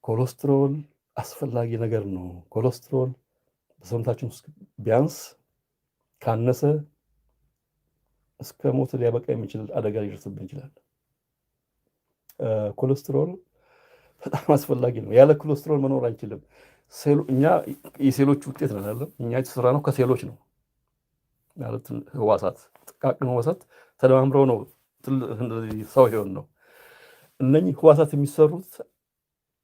ኮሌስትሮል አስፈላጊ ነገር ነው። ኮሌስትሮል በሰውነታችን ውስጥ ቢያንስ ካነሰ እስከ ሞት ሊያበቃ የሚችል አደጋ ሊደርስብን ይችላል። ኮሌስትሮል በጣም አስፈላጊ ነው። ያለ ኮሌስትሮል መኖር አንችልም። እኛ የሴሎች ውጤት ነን አይደል? እኛ የተሰራ ነው ከሴሎች ነው ማለት ህዋሳት፣ ጥቃቅን ህዋሳት ተደማምረው ነው ሰው ይሆን ነው። እነኚህ ህዋሳት የሚሰሩት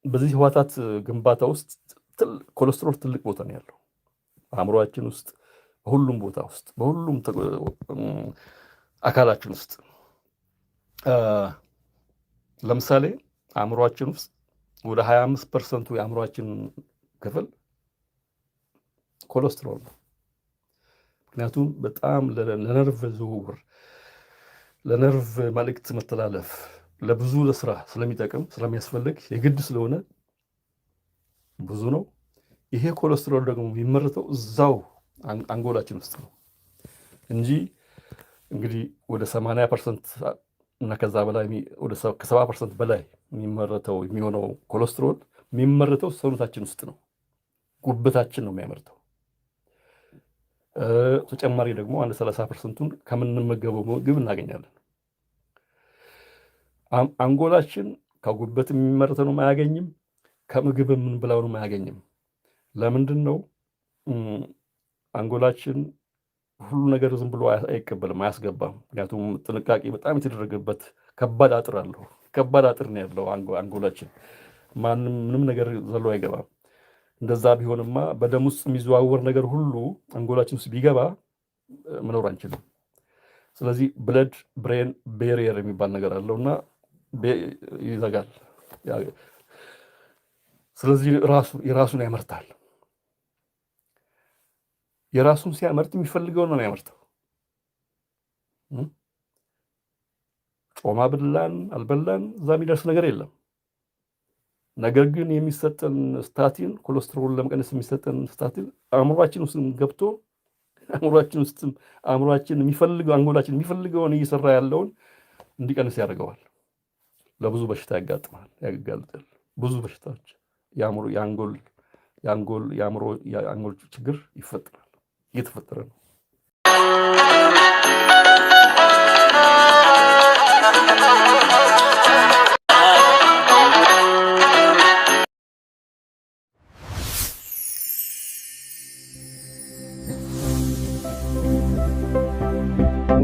በዚህ ህዋሳት ግንባታ ውስጥ ኮሌስትሮል ትልቅ ቦታ ነው ያለው። አእምሮአችን ውስጥ፣ በሁሉም ቦታ ውስጥ፣ በሁሉም አካላችን ውስጥ ለምሳሌ አእምሮአችን ውስጥ ወደ 25% የአእምሮአችን ክፍል ኮሌስትሮል ነው። ምክንያቱም በጣም ለነርቭ ዝውውር፣ ለነርቭ መልእክት መተላለፍ፣ ለብዙ ለስራ ስለሚጠቅም ስለሚያስፈልግ የግድ ስለሆነ ብዙ ነው። ይሄ ኮሌስትሮል ደግሞ የሚመረተው እዛው አንጎላችን ውስጥ ነው እንጂ እንግዲህ ወደ 80% እና ከዛ በላይ ወደ 70% በላይ የሚሆነው ኮሌስትሮል የሚመረተው ሰውነታችን ውስጥ ነው። ጉበታችን ነው የሚያመርተው። ተጨማሪ ደግሞ አንድ 30%ቱን ከምንመገበው ምግብ እናገኛለን። አንጎላችን ከጉበት የሚመረተውን አያገኝም፣ ከምግብ የምንበላውን አያገኝም። ለምንድን ነው? አንጎላችን ሁሉ ነገር ዝም ብሎ አይቀበልም፣ አያስገባም። ምክንያቱም ጥንቃቄ በጣም የተደረገበት ከባድ አጥር አለው። ከባድ አጥር ነው ያለው አንጎላችን። ምንም ነገር ዘሎ አይገባም። እንደዛ ቢሆንማ በደም ውስጥ የሚዘዋወር ነገር ሁሉ አንጎላችን ውስጥ ቢገባ መኖር አንችልም። ስለዚህ ብለድ ብሬን ቤሪየር የሚባል ነገር አለውና ይዘጋል። ስለዚህ የራሱን ያመርታል። የራሱን ሲያመርት የሚፈልገውን ነው ያመርተው። ጮማ ብላን አልበላን እዛ የሚደርስ ነገር የለም። ነገር ግን የሚሰጠን ስታቲን፣ ኮሌስትሮል ለመቀነስ የሚሰጠን ስታቲን አእምሯችን ውስጥ ገብቶ አእምሯችን የሚፈልገው አንጎላችን የሚፈልገውን እየሰራ ያለውን እንዲቀንስ ያደርገዋል። ለብዙ በሽታ ያጋልጣል። ብዙ በሽታዎች የአንጎል ችግር ይፈጠራል፣ እየተፈጠረ ነው።